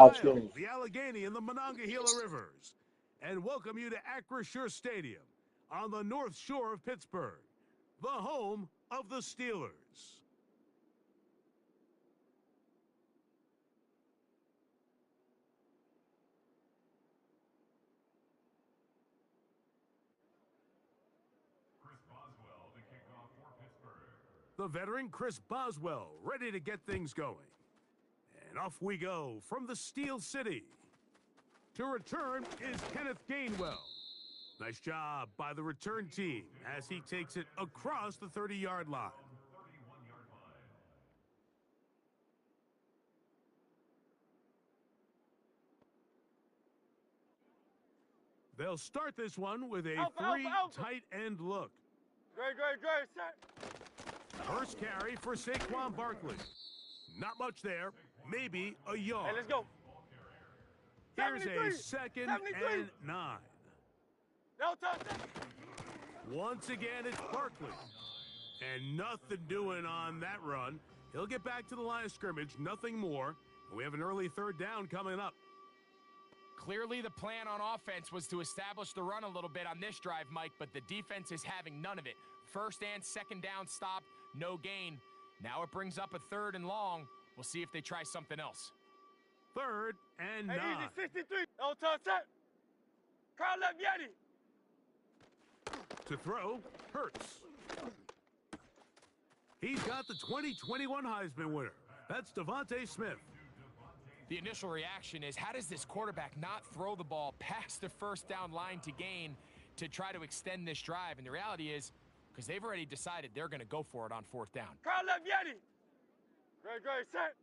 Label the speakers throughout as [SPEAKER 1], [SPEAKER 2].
[SPEAKER 1] Ohio, the Allegheny and the Monongahela Rivers, and welcome you to Acrisure Stadium on the North Shore of Pittsburgh, the home of the Steelers. The veteran Chris Boswell ready to get things going. And off we go from the Steel City. To return is Kenneth Gainwell. Nice job by the return team as he takes it across the 30-yard line. They'll start this one with a three tight end look.
[SPEAKER 2] Great, set.
[SPEAKER 1] First carry for Saquon Barkley. Not much there. Maybe a yard.
[SPEAKER 2] Hey, let's go.
[SPEAKER 1] Here's a second
[SPEAKER 2] 73.
[SPEAKER 1] and 9.
[SPEAKER 2] No touch.
[SPEAKER 1] Once again, it's Barkley. And nothing doing on that run. He'll get back to the line of scrimmage, nothing more. And we have an early third down coming up.
[SPEAKER 3] Clearly, the plan on offense was to establish the run a little bit on this drive, Mike, but the defense is having none of it. First and second down stop, no gain. Now it brings up a third and long. We'll see if they try something else.
[SPEAKER 1] Third and 9.
[SPEAKER 2] Easy, 63. No touch, set. Crowd left Yeti.
[SPEAKER 1] To throw, Hurts. He's got the 2021 Heisman winner. That's Devontae Smith.
[SPEAKER 3] The initial reaction is, how does this quarterback not throw the ball past the first down line to gain to try to extend this drive? And the reality is, because they've already decided they're going to go for it on fourth down.
[SPEAKER 2] Crowd left Yeti. Great, set.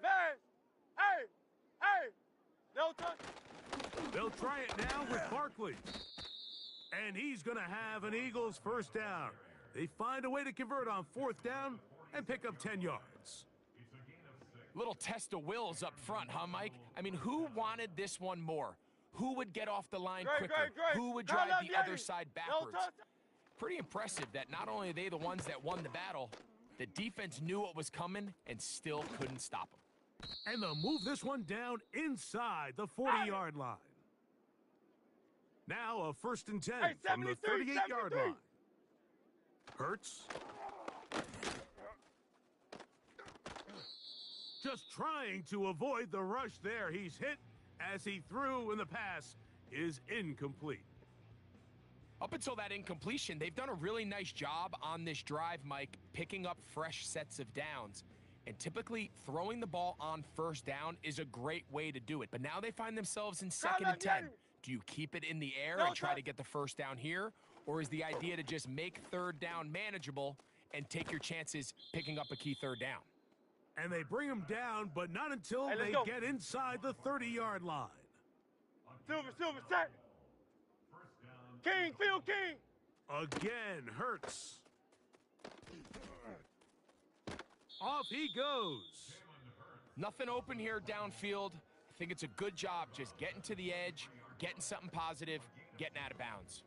[SPEAKER 2] Man, hey, no touch.
[SPEAKER 1] They'll try it now with Barkley. And he's going to have an Eagles first down. They find a way to convert on fourth down and pick up 10 yards.
[SPEAKER 3] Little test of wills up front, huh, Mike? I mean, who wanted this one more? Who would get off the line quicker? Who would drive the other side backwards? Pretty impressive that not only are they the ones that won the battle, the defense knew what was coming and still couldn't stop them.
[SPEAKER 1] And they'll move this one down inside the 40-yard line. Now a first and 10 from the 38-yard line. Hurts. Just trying to avoid the rush there. He's hit as he threw, and the pass is incomplete.
[SPEAKER 3] Up until that incompletion, they've done a really nice job on this drive, Mike, picking up fresh sets of downs. And typically, throwing the ball on first down is a great way to do it. But now they find themselves in second and 10. Do you keep it in the air and try to get the first down here? Or is the idea to just make third down manageable and take your chances picking up a key third down?
[SPEAKER 1] And they bring him down, but not until they get inside the 30-yard line.
[SPEAKER 2] Silver, set. King, Phil King.
[SPEAKER 1] Again, Hurts. Off he goes.
[SPEAKER 3] Nothing open here downfield. I think it's a good job just getting to the edge, getting something positive, getting out of bounds.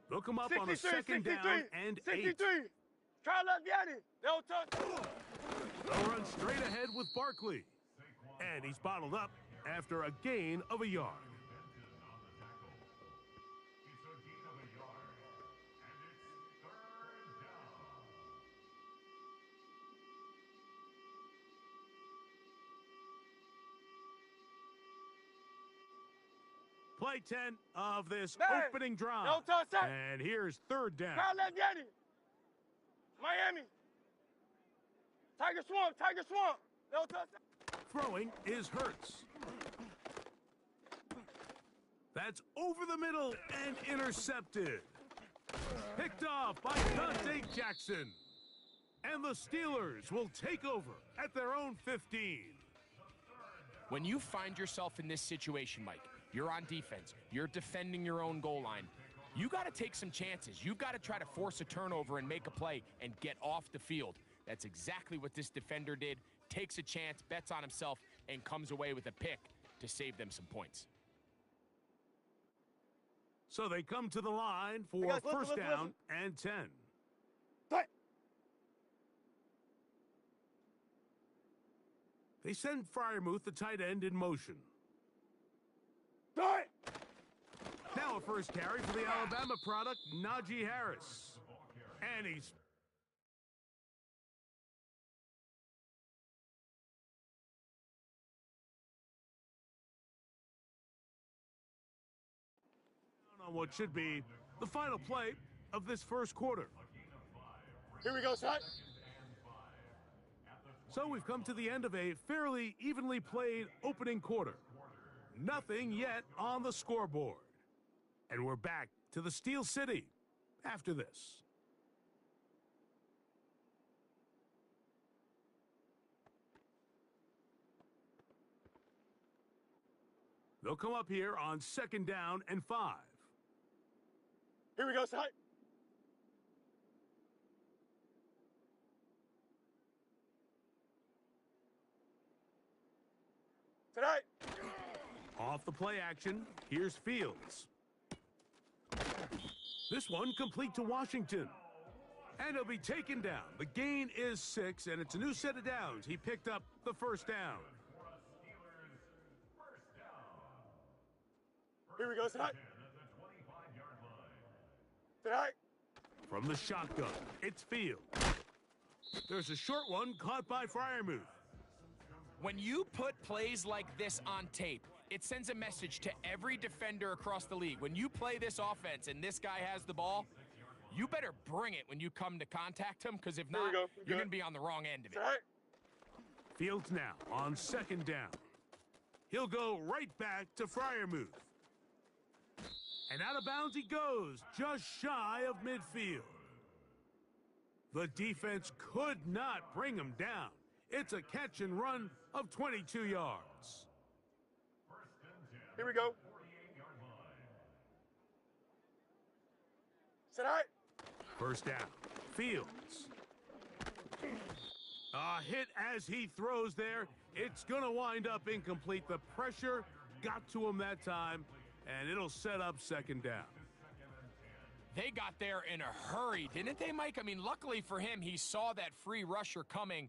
[SPEAKER 1] They'll come up on a second down and 8.
[SPEAKER 2] Try left Yeti. No touch.
[SPEAKER 1] They'll run straight ahead with Barkley. And he's bottled up after a gain of a yard. Play 10 of this opening drive.
[SPEAKER 2] No touch, set.
[SPEAKER 1] And here's third down.
[SPEAKER 2] Crowd left Yeti. Miami. Tiger Swamp. No touch.
[SPEAKER 1] Throwing is Hurts. That's over the middle and intercepted. Picked off by Dante Jackson. And the Steelers will take over at their own 15.
[SPEAKER 3] When you find yourself in this situation, Mike, you're on defense, you're defending your own goal line, you got to take some chances. You've got to try to force a turnover and make a play and get off the field. That's exactly what this defender did. Takes a chance, bets on himself, and comes away with a pick to save them some points.
[SPEAKER 1] So they come to the line for first down and 10. They send Fryermuth, the tight end, in motion.
[SPEAKER 2] Start!
[SPEAKER 1] Now a first carry for the Alabama product, Najee Harris. And he's... on what should be the final play of this first quarter.
[SPEAKER 2] Here we go, son.
[SPEAKER 1] So we've come to the end of a fairly evenly played opening quarter. Nothing yet on the scoreboard. And we're back to the Steel City after this. They'll come up here on 2nd down and 5.
[SPEAKER 2] Here we go, son. Tonight.
[SPEAKER 1] Off the play action, here's Fields. This one complete to Washington. And he'll be taken down. The gain is 6, and it's a new set of downs. He picked up the first down.
[SPEAKER 2] Here we go, tonight. Tonight.
[SPEAKER 1] From the shotgun, it's Fields. There's a short one caught by Fryermuth.
[SPEAKER 3] When you put plays like this on tape, it sends a message to every defender across the league. When you play this offense and this guy has the ball, you better bring it when you come to contact him, because if not, you're going to be on the wrong end of it.
[SPEAKER 1] Fields now on 2nd down. He'll go right back to Fryermuth. And out of bounds he goes, just shy of midfield. The defense could not bring him down. It's a catch and run of 22 yards.
[SPEAKER 2] Here we go. Tonight.
[SPEAKER 1] First down, Fields. A hit as he throws there. It's going to wind up incomplete. The pressure got to him that time, and it'll set up 2nd down.
[SPEAKER 3] They got there in a hurry, didn't they, Mike? I mean, luckily for him, he saw that free rusher coming,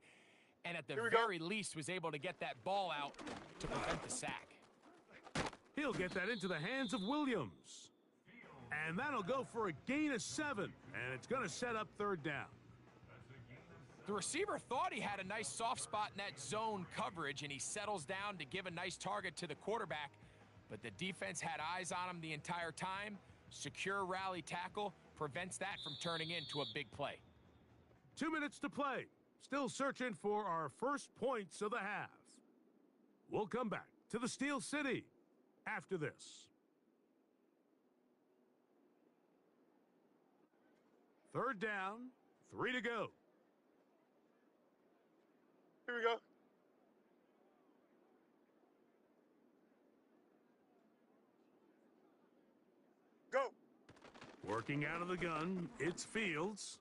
[SPEAKER 3] and at the very least was able to get that ball out to prevent the sack.
[SPEAKER 1] He'll get that into the hands of Williams. And that'll go for a gain of 7, and it's going to set up 3rd down.
[SPEAKER 3] The receiver thought he had a nice soft spot in that zone coverage, and he settles down to give a nice target to the quarterback, but the defense had eyes on him the entire time. Secure rally tackle prevents that from turning into a big play.
[SPEAKER 1] 2 minutes to play. Still searching for our first points of the half. We'll come back to the Steel City after this. 3rd down, 3 to go.
[SPEAKER 2] Here we go. Go.
[SPEAKER 1] Working out of the gun, it's Fields.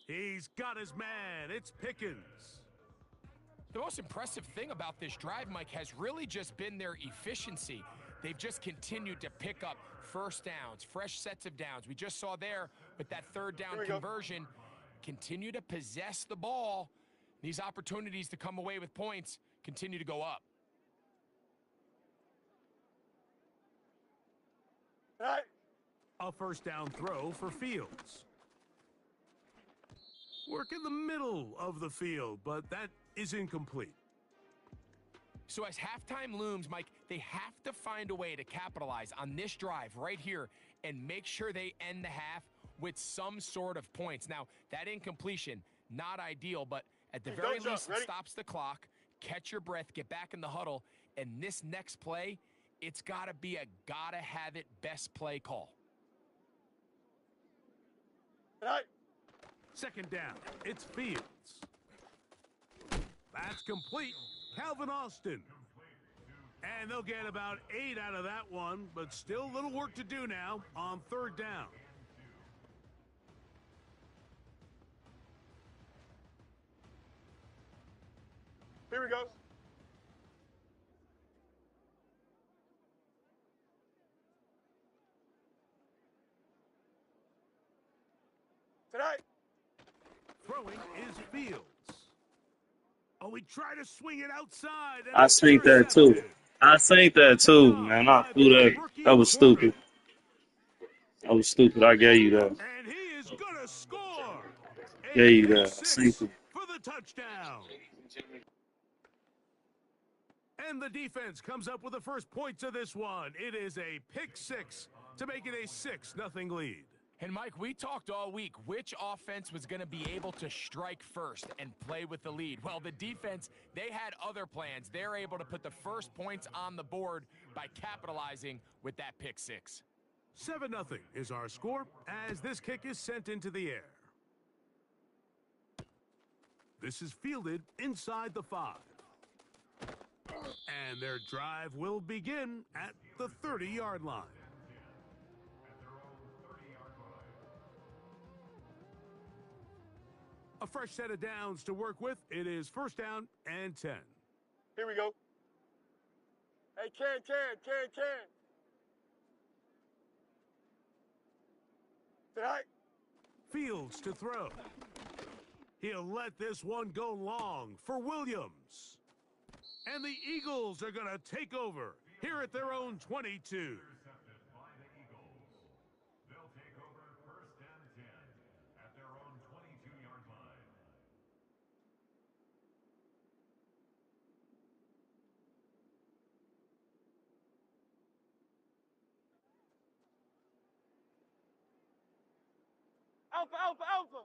[SPEAKER 1] He's got his man. It's Pickens.
[SPEAKER 3] The most impressive thing about this drive, Mike, has really just been their efficiency. They've just continued to pick up first downs, fresh sets of downs. We just saw there with that 3rd down conversion, continue to possess the ball. These opportunities to come away with points continue to go up.
[SPEAKER 2] Right.
[SPEAKER 1] A first down throw for Fields. Work in the middle of the field, but that is incomplete.
[SPEAKER 3] So as halftime looms, Mike, they have to find a way to capitalize on this drive right here and make sure they end the half with some sort of points. Now, that incompletion, not ideal, but at the very least, it stops the clock. Catch your breath, get back in the huddle, and this next play, it's got to be a gotta-have-it best play call.
[SPEAKER 2] Right.
[SPEAKER 1] 2nd down, it's Fields. That's complete. Calvin Austin. And they'll get about 8 out of that one, but still little work to do now on 3rd down.
[SPEAKER 2] Here we go. Tonight.
[SPEAKER 1] Throwing is Fields. Oh, we try to swing it outside, and
[SPEAKER 4] I
[SPEAKER 1] it's
[SPEAKER 4] seen that too.
[SPEAKER 1] intercepted.
[SPEAKER 4] I seen that
[SPEAKER 1] Picked
[SPEAKER 4] too,
[SPEAKER 1] off
[SPEAKER 4] man. I
[SPEAKER 1] by
[SPEAKER 4] threw
[SPEAKER 1] the
[SPEAKER 4] that.
[SPEAKER 1] rookie
[SPEAKER 4] That was
[SPEAKER 1] corner.
[SPEAKER 4] stupid. That was stupid. I gave you that.
[SPEAKER 1] And he is going to score. A
[SPEAKER 4] Gave you
[SPEAKER 1] pick
[SPEAKER 4] that. I seen
[SPEAKER 1] six
[SPEAKER 4] it.
[SPEAKER 1] for the touchdown. And the defense comes up with the first points of this one. It is a pick six to make it a 6-0 lead.
[SPEAKER 3] And Mike, we talked all week which offense was going to be able to strike first and play with the lead. Well, the defense, they had other plans. They're able to put the first points on the board by capitalizing with that pick six.
[SPEAKER 1] 7-0 is our score as this kick is sent into the air. This is fielded inside the 5. And their drive will begin at the 30-yard line. A fresh set of downs to work with. It is first down and 10.
[SPEAKER 2] Here we go. Hey, Can. Tonight.
[SPEAKER 1] Fields to throw. He'll let this one go long for Williams. And the Eagles are going to take over here at their own 22.
[SPEAKER 2] Alpha.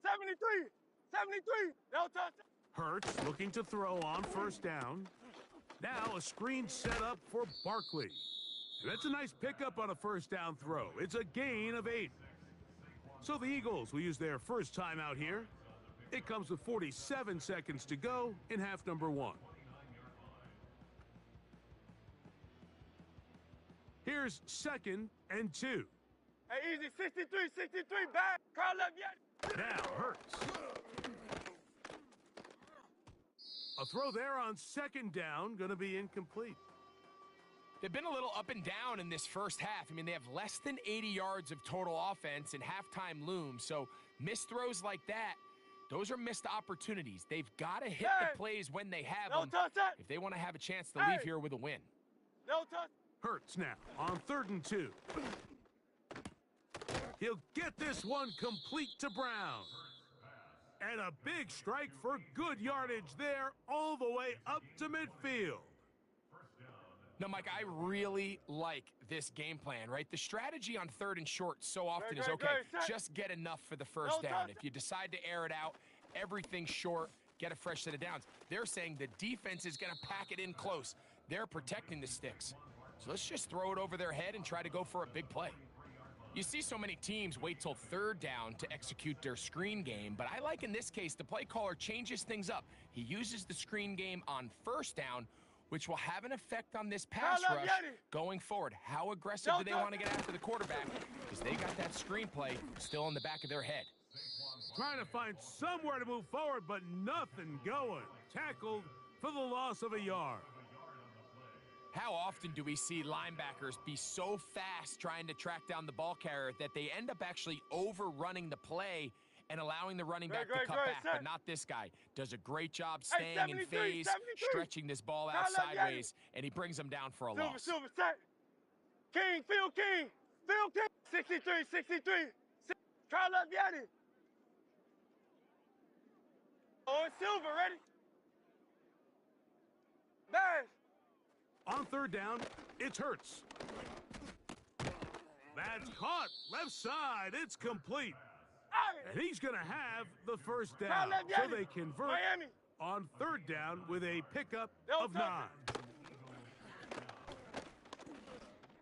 [SPEAKER 2] 73. No touchdown.
[SPEAKER 1] Hurts looking to throw on first down. Now a screen set up for Barkley. And that's a nice pickup on a first down throw. It's a gain of 8. So the Eagles will use their first time out here. It comes with 47 seconds to go in half number 1. Here's 2nd and 2.
[SPEAKER 2] Hey, easy. 63. Back. Carl left yet.
[SPEAKER 1] Now Hurts. A throw there on 2nd down, going to be incomplete.
[SPEAKER 3] They've been a little up and down in this first half. I mean, they have less than 80 yards of total offense and halftime looms. So missed throws like that, those are missed opportunities. They've got to hit the plays when they have them if they want to have a chance to leave here with a win.
[SPEAKER 2] No touch.
[SPEAKER 1] Hurts now on 3rd and 2. He'll get this one complete to Brown. And a big strike for good yardage there all the way up to midfield.
[SPEAKER 3] No, Mike, I really like this game plan, right? The strategy on 3rd and short so often is, okay, just get enough for the first down. If you decide to air it out, everything short, get a fresh set of downs. They're saying the defense is going to pack it in close. They're protecting the sticks. So let's just throw it over their head and try to go for a big play. You see so many teams wait till 3rd down to execute their screen game, but I like in this case the play caller changes things up. He uses the screen game on 1st down, which will have an effect on this pass rush going forward. How aggressive do they want to get after the quarterback? Because they got that screenplay still in the back of their head.
[SPEAKER 1] Trying to find somewhere to move forward, but nothing going. Tackled for the loss of a yard.
[SPEAKER 3] How often do we see linebackers be so fast trying to track down the ball carrier that they end up actually overrunning the play and allowing the running back to cut back? But not this guy. Does a great job staying in phase, stretching this ball out sideways, and he brings them down for a loss.
[SPEAKER 2] Silver, set. Field King. 63. Carl left yet. Oh, it's Silver, ready? Bash.
[SPEAKER 1] On 3rd down, it's Hurts. That's caught. Left side. It's complete. And he's going to have the first down. So they convert on 3rd down with a pickup of 9.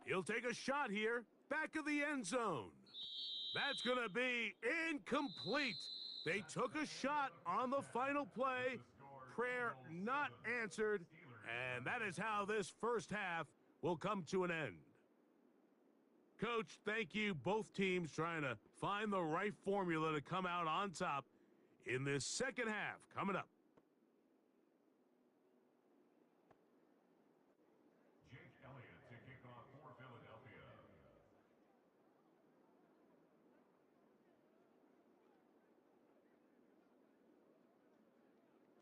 [SPEAKER 1] He'll take a shot here. Back of the end zone. That's going to be incomplete. They took a shot on the final play. Prayer not answered. And that is how this first half will come to an end. Coach, thank you. Both teams trying to find the right formula to come out on top in this second half coming up.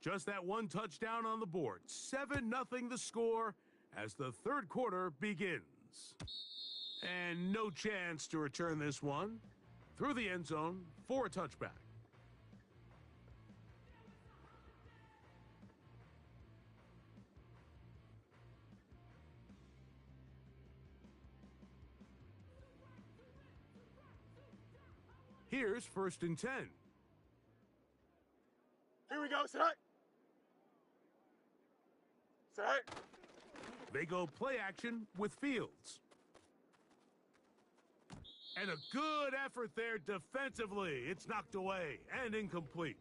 [SPEAKER 1] Just that one touchdown on the board. 7-0 the score as the third quarter begins. And no chance to return this one. Through the end zone for a touchback. Here's 1st and 10.
[SPEAKER 2] Here we go, set. Set.
[SPEAKER 1] They go play action with Fields. And a good effort there defensively. It's knocked away and incomplete.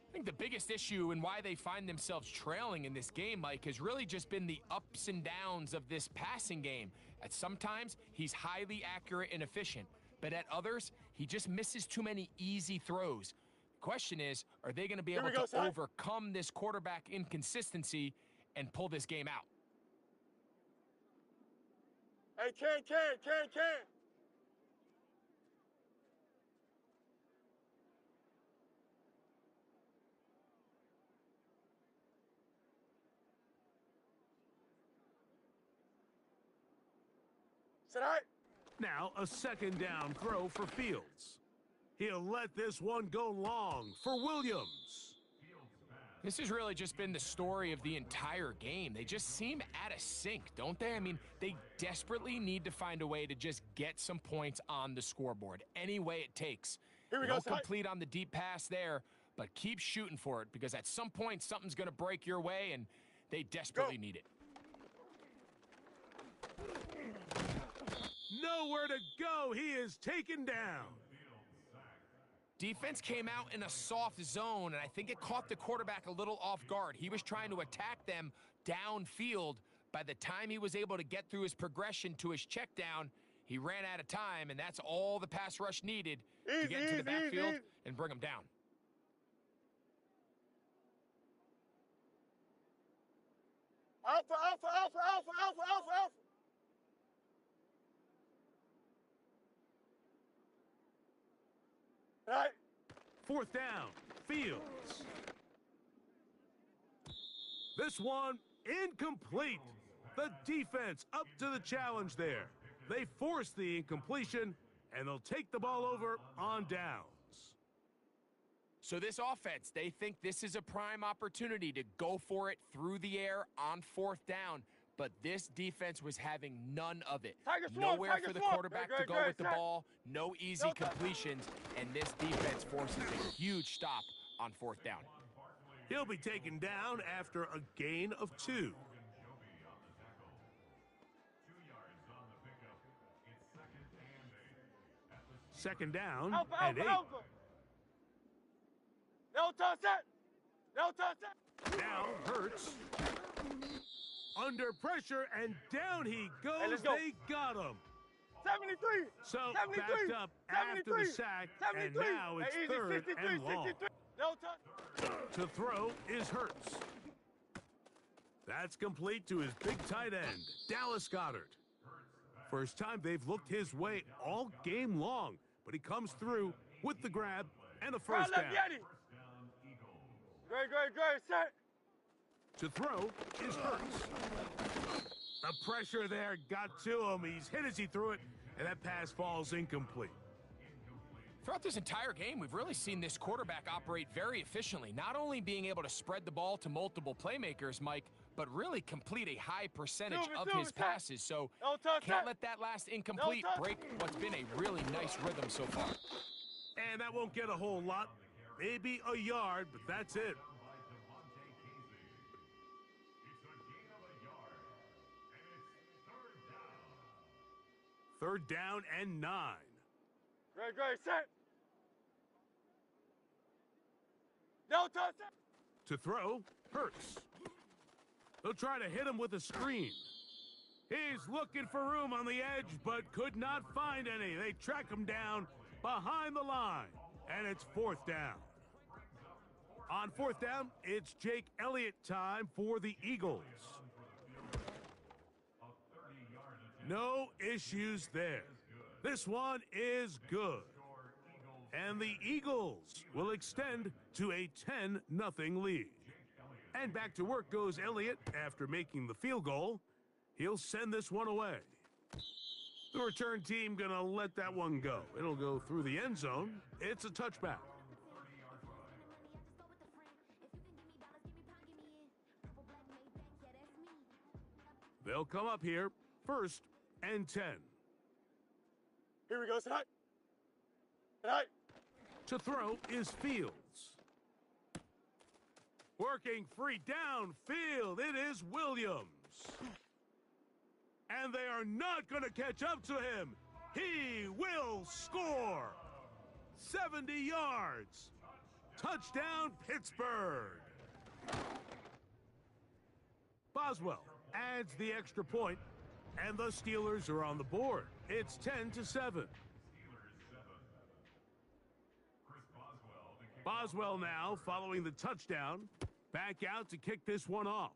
[SPEAKER 3] I think the biggest issue and why they find themselves trailing in this game, Mike, has really just been the ups and downs of this passing game. At sometimes, he's highly accurate and efficient, but at others, he just misses too many easy throws. Question is, are they going to be able to overcome this quarterback inconsistency and pull this game out?
[SPEAKER 2] Hey, can. Set right.
[SPEAKER 1] Now a 2nd down throw for Fields. He'll let this one go long for Williams.
[SPEAKER 3] This has really just been the story of the entire game. They just seem out of sync, don't they? I mean, they desperately need to find a way to just get some points on the scoreboard, any way it takes.
[SPEAKER 2] Here we go,
[SPEAKER 3] Don't complete on the deep pass there, but keep shooting for it because at some point something's going to break your way, and they desperately need it.
[SPEAKER 1] Nowhere to go. He is taken down.
[SPEAKER 3] Defense came out in a soft zone, and I think it caught the quarterback a little off guard. He was trying to attack them downfield. By the time he was able to get through his progression to his check down, he ran out of time, and that's all the pass rush needed to get into the backfield and bring him down.
[SPEAKER 2] Alpha. Right.
[SPEAKER 1] 4th down, Fields. This one incomplete. The defense up to the challenge there. They force the incompletion, and they'll take the ball over on downs.
[SPEAKER 3] So this offense, they think this is a prime opportunity to go for it through the air on 4th down. But this defense was having none of it. Nowhere for the quarterback to go with the ball, no easy completions, and this defense forces a huge stop on 4th down.
[SPEAKER 1] He'll be taken down after a gain of 2. Second down and 8.
[SPEAKER 2] No touch it.
[SPEAKER 1] Now Hurts. Under pressure, and down he goes.
[SPEAKER 2] Hey, let's go.
[SPEAKER 1] They got him.
[SPEAKER 2] 73.
[SPEAKER 1] So
[SPEAKER 2] 73,
[SPEAKER 1] backed up after the sack,
[SPEAKER 2] 73,
[SPEAKER 1] and now it's
[SPEAKER 2] hey,
[SPEAKER 1] 3rd
[SPEAKER 2] 63,
[SPEAKER 1] and long.
[SPEAKER 2] 63. No touch.
[SPEAKER 1] To throw is Hurts. That's complete to his big tight end, Dallas Goedert. First time they've looked his way all game long, but he comes through with the grab and a 1st down.
[SPEAKER 2] Great, set.
[SPEAKER 1] To throw is Hurts. The pressure there got to him. He's hit as he threw it, and that pass falls incomplete.
[SPEAKER 3] Throughout this entire game, we've really seen this quarterback operate very efficiently, not only being able to spread the ball to multiple playmakers, Mike, but really complete a high percentage of his passes. So can't let that last incomplete break what's been a really nice rhythm so far.
[SPEAKER 1] And that won't get a whole lot. Maybe a yard, but that's it. Third down and 9.
[SPEAKER 2] Great, set. No touch.
[SPEAKER 1] To throw, Hurts. They'll try to hit him with a screen. He's looking for room on the edge, but could not find any. They track him down behind the line, and it's 4th down. On 4th down, it's Jake Elliott time for the Eagles. No issues there. This one is good. And the Eagles will extend to a 10-0 lead. And back to work goes Elliott after making the field goal. He'll send this one away. The return team gonna let that one go. It'll go through the end zone. It's a touchback. They'll come up here, 1st and 10.
[SPEAKER 2] Here we go, tonight. Tonight.
[SPEAKER 1] To throw is Fields. Working free downfield, it is Williams. And they are not going to catch up to him. He will score. 70 yards. Touchdown, Pittsburgh. Boswell adds the extra point, and the Steelers are on the board. It's 10-7. Boswell now, following the touchdown, back out to kick this one off.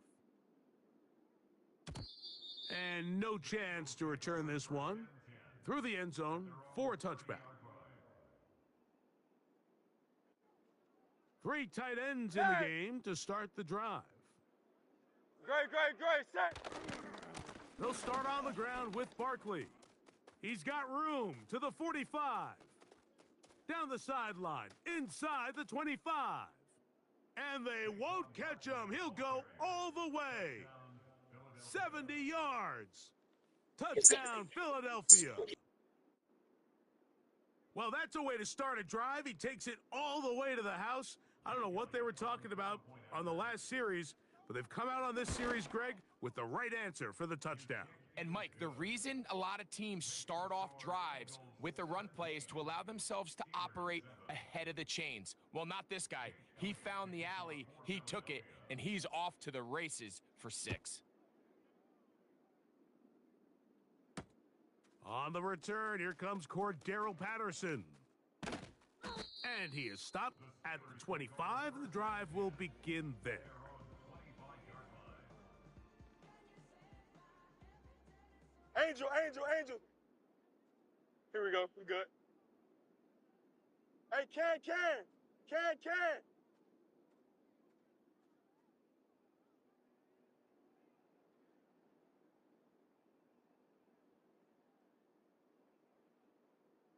[SPEAKER 1] And no chance to return this one through the end zone for a touchback. 3 tight ends in the game to start the drive.
[SPEAKER 2] Great, set.
[SPEAKER 1] They'll start on the ground with Barkley. He's got room to the 45. Down the sideline, inside the 25. And they won't catch him. He'll go all the way. 70 yards. Touchdown, Philadelphia. Well, that's a way to start a drive. He takes it all the way to the house. I don't know what they were talking about on the last series, but they've come out on this series, Greg, with the right answer for the touchdown.
[SPEAKER 3] And Mike, the reason a lot of teams start off drives with a run play is to allow themselves to operate ahead of the chains. Well, not this guy. He found the alley, he took it, and he's off to the races for 6.
[SPEAKER 1] On the return, here comes Cordero Patterson. And he is stopped at the 25. The drive will begin there.
[SPEAKER 2] Angel. Here we go. We good. Hey, can.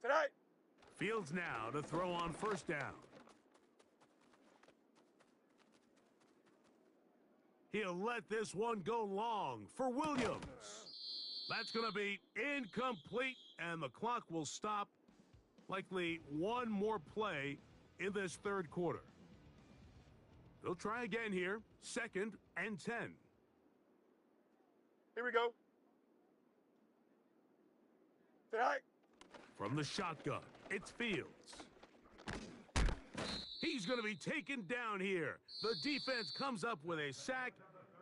[SPEAKER 2] Tonight.
[SPEAKER 1] Fields now to throw on 1st down. He'll let this one go long for Williams. That's going to be incomplete, and the clock will stop. Likely one more play in this 3rd quarter. They'll try again here, 2nd and 10.
[SPEAKER 2] Here we go. Tonight.
[SPEAKER 1] From the shotgun, it's Fields. He's going to be taken down here. The defense comes up with a sack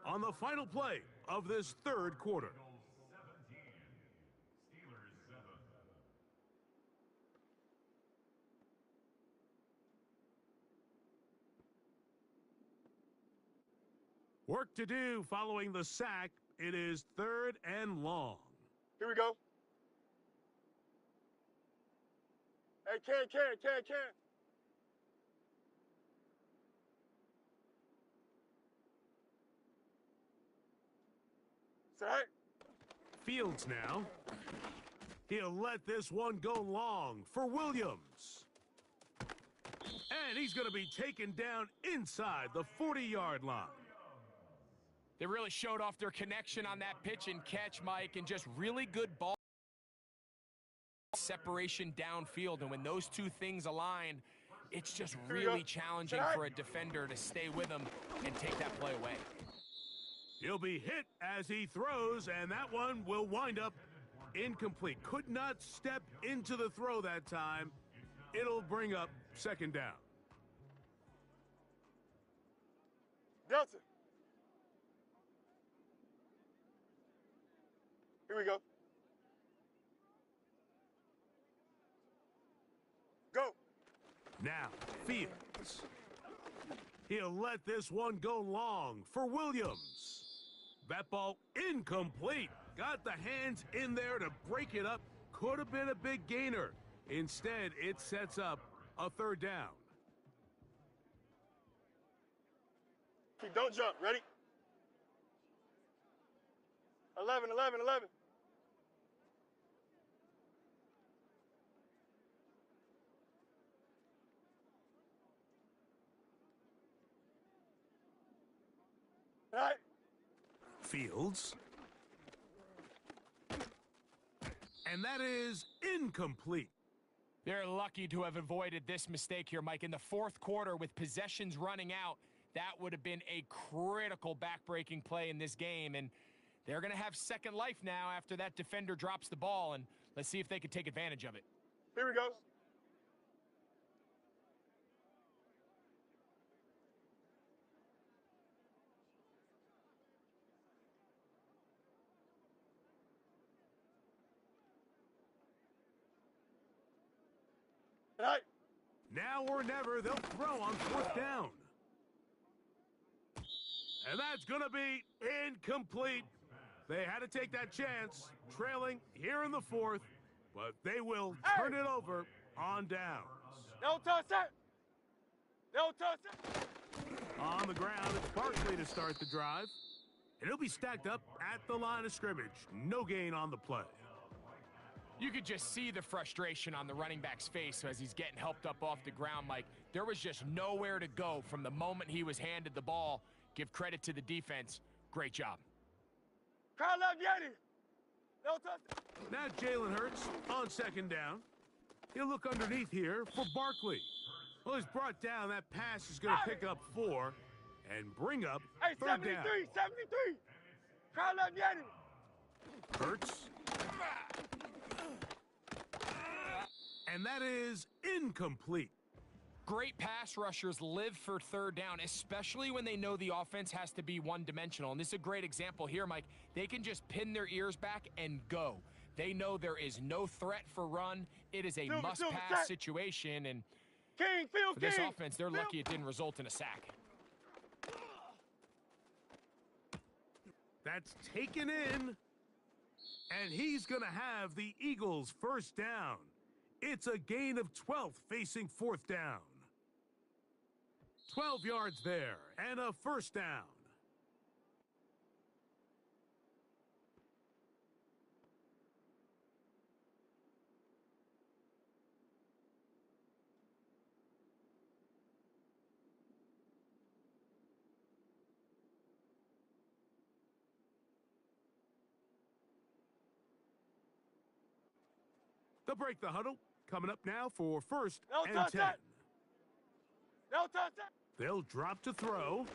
[SPEAKER 1] on the final play of this 3rd quarter. Work to do following the sack. It is 3rd and long.
[SPEAKER 2] Here we go. Hey, can. Set.
[SPEAKER 1] Fields now. He'll let this one go long for Williams. And he's going to be taken down inside the 40-yard line.
[SPEAKER 3] They really showed off their connection on that pitch and catch, Mike, and just really good ball separation downfield. And when those two things align, it's just really challenging for a defender to stay with them and take that play away.
[SPEAKER 1] He'll be hit as he throws, and that one will wind up incomplete. Could not step into the throw that time. It'll bring up 2nd down.
[SPEAKER 2] Delta. Here we go. Go.
[SPEAKER 1] Now, Fields. He'll let this one go long for Williams. That ball incomplete. Got the hands in there to break it up. Could have been a big gainer. Instead, it sets up a 3rd down.
[SPEAKER 2] Don't jump. Ready? 11, 11, 11. All right.
[SPEAKER 1] Fields. And that is incomplete.
[SPEAKER 3] They're lucky to have avoided this mistake here, Mike. In the fourth quarter, with possessions running out, that would have been a critical back-breaking play in this game. And they're going to have second life now after that defender drops the ball. And let's see if they can take advantage of it.
[SPEAKER 2] Here we go. All right.
[SPEAKER 1] Now or never, they'll throw on fourth down. And that's going to be incomplete. They had to take that chance, trailing here in the fourth, but they will turn it over on downs.
[SPEAKER 2] No touch it. No touch it.
[SPEAKER 1] On the ground, it's Barkley to start the drive. And he'll be stacked up at the line of scrimmage. No gain on the play.
[SPEAKER 3] You could just see the frustration on the running back's face as he's getting helped up off the ground, Mike. There was just nowhere to go from the moment he was handed the ball. Give credit to the defense. Great job.
[SPEAKER 2] Crowd left Yeti. No touch.
[SPEAKER 1] Now Jalen Hurts on second down. He'll look underneath here for Barkley. Well, he's brought down. That pass is going to pick up 4 and bring up third
[SPEAKER 2] 73,
[SPEAKER 1] down.
[SPEAKER 2] 73. Crowd left Yeti.
[SPEAKER 1] Hurts. And that is incomplete.
[SPEAKER 3] Great pass rushers live for third down, especially when they know the offense has to be one-dimensional. And this is a great example here, Mike. They can just pin their ears back and go. They know there is no threat for run. It is a must-pass situation. And for this offense, they're lucky it didn't result in a sack.
[SPEAKER 1] That's taken in. And he's going to have the Eagles' first down. It's a gain of 12 facing fourth down. 12 yards there and a first down. They'll break the huddle. Coming up now for first and 10.
[SPEAKER 2] No touch it.
[SPEAKER 1] They'll drop to throw.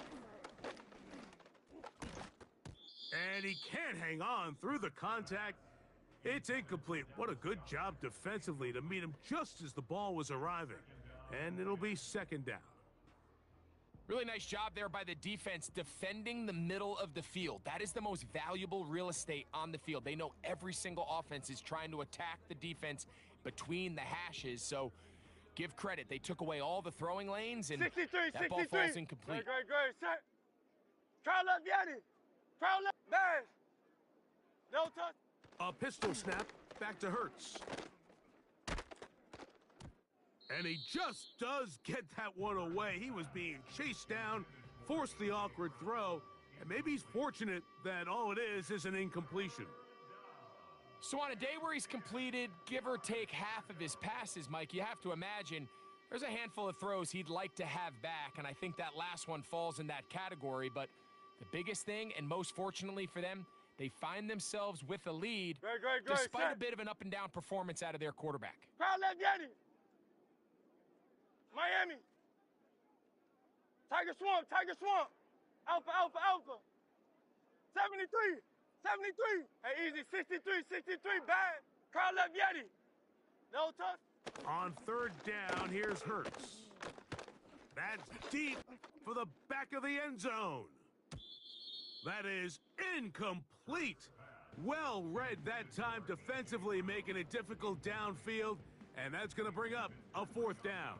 [SPEAKER 1] And he can't hang on through the contact. It's incomplete. What a good job defensively to meet him just as the ball was arriving. And it'll be second down.
[SPEAKER 3] Really nice job there by the defense defending the middle of the field. That is the most valuable real estate on the field. They know every single offense is trying to attack the defense between the hashes, so give credit. They took away all the throwing lanes, and
[SPEAKER 2] 63,
[SPEAKER 3] that ball falls incomplete.
[SPEAKER 2] Great. Set. Crowd left Yeti. Crowd left. Bash. No touch.
[SPEAKER 1] A pistol snap back to Hurts. And he just does get that one away. He was being chased down, forced the awkward throw, and maybe he's fortunate that all it is an incompletion.
[SPEAKER 3] So on a day where he's completed, give or take half of his passes, Mike, you have to imagine there's a handful of throws he'd like to have back, and I think that last one falls in that category. But the biggest thing, and most fortunately for them, they find themselves with a lead despite a bit of an up-and-down performance out of their quarterback.
[SPEAKER 2] Crowd left Yeti. Miami. Tiger Swamp. Alpha. 73. 73. Hey, easy. 63. Bad. Crowd left Yeti. No touch.
[SPEAKER 1] On third down, here's Hurts. That's deep for the back of the end zone. That is incomplete. Well read that time defensively, making it difficult downfield, and that's going to bring up a fourth down.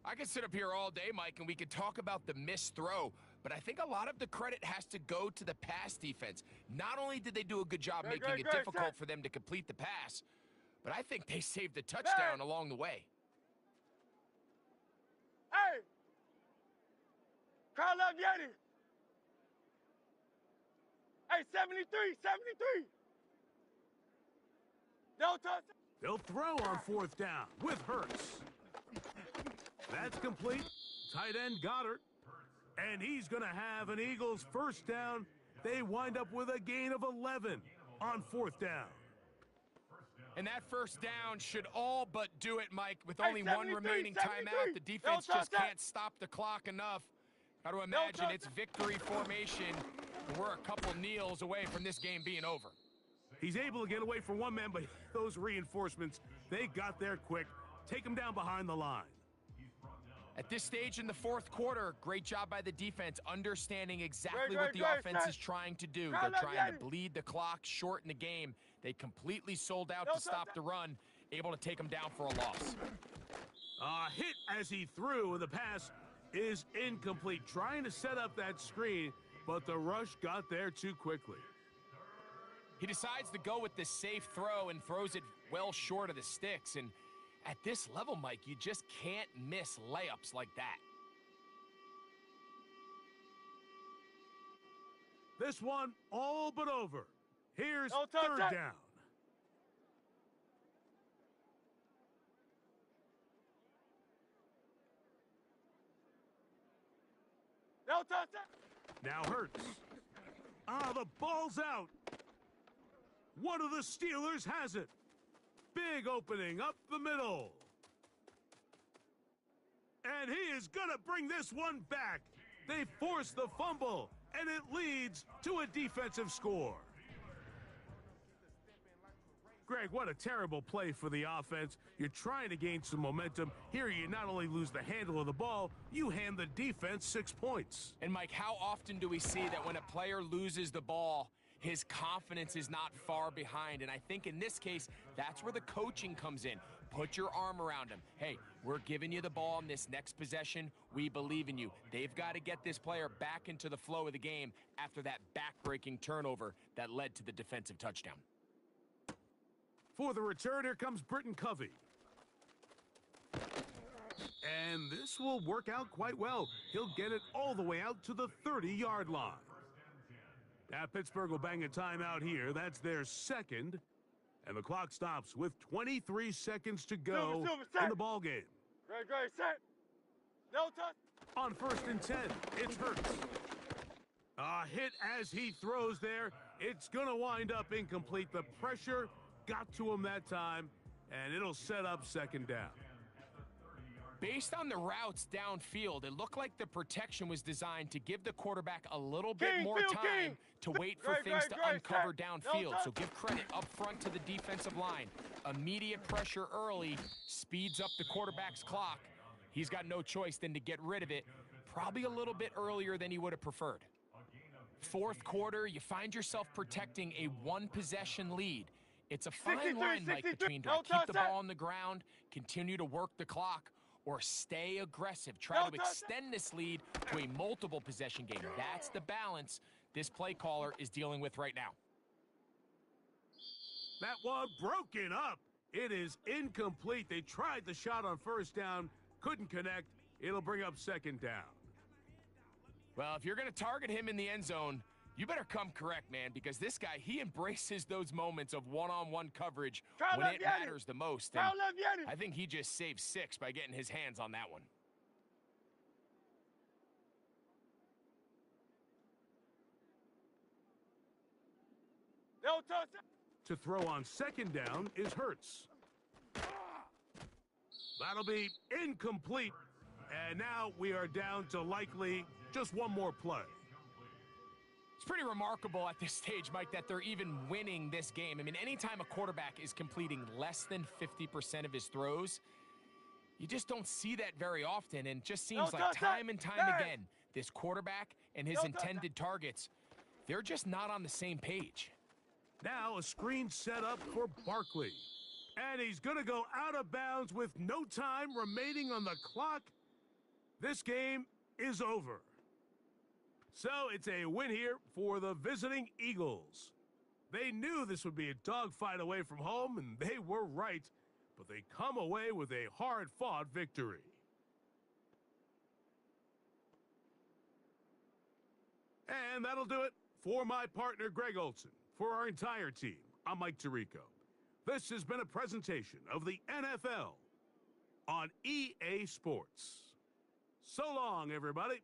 [SPEAKER 3] I could sit up here all day, Mike, and we could talk about the missed throw, but I think a lot of the credit has to go to the pass defense. Not only did they do a good job making it difficult for them to complete the pass, but I think they saved the touchdown along the way.
[SPEAKER 2] Hey! Crowd love Yeti. Hey, 73, 73. No touch.
[SPEAKER 1] They'll throw on fourth down with Hurts. That's complete. Tight end Goddard. And he's going to have an Eagles first down. They wind up with a gain of 11 on fourth down.
[SPEAKER 3] And that first down should all but do it, Mike. With only one
[SPEAKER 2] 73,
[SPEAKER 3] remaining
[SPEAKER 2] 73.
[SPEAKER 3] timeout, the defense
[SPEAKER 2] No
[SPEAKER 3] just
[SPEAKER 2] touch.
[SPEAKER 3] can't stop the clock enough. Got to imagine it's victory formation. And we're a couple kneels away from this game being over.
[SPEAKER 1] He's able to get away from one man, but those reinforcements, they got there quick. Take him down behind the line.
[SPEAKER 3] At this stage in the fourth quarter, great job by the defense, understanding exactly what the offense is trying to do. They're trying to bleed the clock, shorten the game. They completely sold out to stop the run, able to take them down for a loss.
[SPEAKER 1] Hit as he threw, and the pass is incomplete. Trying to set up that screen, but the rush got there too quickly.
[SPEAKER 3] He decides to go with the safe throw and throws it well short of the sticks. And at this level, Mike, you just can't miss layups like that.
[SPEAKER 1] This one all but over. Here's third down.
[SPEAKER 2] No touch.
[SPEAKER 1] Now Hurts. The ball's out. One of the Steelers has it. Big opening up the middle. And he is going to bring this one back. They force the fumble, and it leads to a defensive score. Greg, what a terrible play for the offense. You're trying to gain some momentum. Here you not only lose the handle of the ball, you hand the defense 6 points.
[SPEAKER 3] And Mike, how often do we see that when a player loses the ball, his confidence is not far behind? And I think in this case, that's where the coaching comes in. Put your arm around him. Hey, we're giving you the ball in this next possession. We believe in you. They've got to get this player back into the flow of the game after that back-breaking turnover that led to the defensive touchdown.
[SPEAKER 1] For the return, here comes Britton Covey. And this will work out quite well. He'll get it all the way out to the 30-yard line. Now Pittsburgh will bang a timeout here. That's their second. And the clock stops with 23 seconds to go in the ball game.
[SPEAKER 2] Great, set. No touch.
[SPEAKER 1] On 1st and 10, it's Hurts. A hit as he throws there. It's going to wind up incomplete. The pressure got to him that time, and it'll set up second down.
[SPEAKER 3] Based on the routes downfield, it looked like the protection was designed to give the quarterback a little bit more time to wait for things to uncover downfield. So give credit up front to the defensive line. Immediate pressure early speeds up the quarterback's clock. He's got no choice than to get rid of it, probably a little bit earlier than he would have preferred. Fourth quarter, you find yourself protecting a one-possession lead. It's a fine line, Mike, between do I keep the ball on the ground, continue to work the clock, or stay aggressive, try to extend this lead to a multiple possession game. That's the balance this play caller is dealing with right now.
[SPEAKER 1] That one broken up. It is incomplete. They tried the shot on first down, couldn't connect. It'll bring up second down.
[SPEAKER 3] Well, if you're going to target him in the end zone, you better come correct, man, because this guy, he embraces those moments of one-on-one coverage when it matters the most. And I think he just saved 6 by getting his hands on that one.
[SPEAKER 2] No touch.
[SPEAKER 1] To throw on second down is Hurts. That'll be incomplete. And now we are down to likely just one more play.
[SPEAKER 3] It's pretty remarkable at this stage, Mike, that they're even winning this game. I mean, anytime a quarterback is completing less than 50% of his throws, you just don't see that very often. And it just seems like time and time again, this quarterback and his intended targets, they're just not on the same page.
[SPEAKER 1] Now a screen set up for Barkley. And he's going to go out of bounds with no time remaining on the clock. This game is over. So it's a win here for the visiting Eagles. They knew this would be a dogfight away from home, and they were right. But they come away with a hard-fought victory. And that'll do it for my partner, Greg Olson. For our entire team, I'm Mike Tirico. This has been a presentation of the NFL on EA Sports. So long, everybody.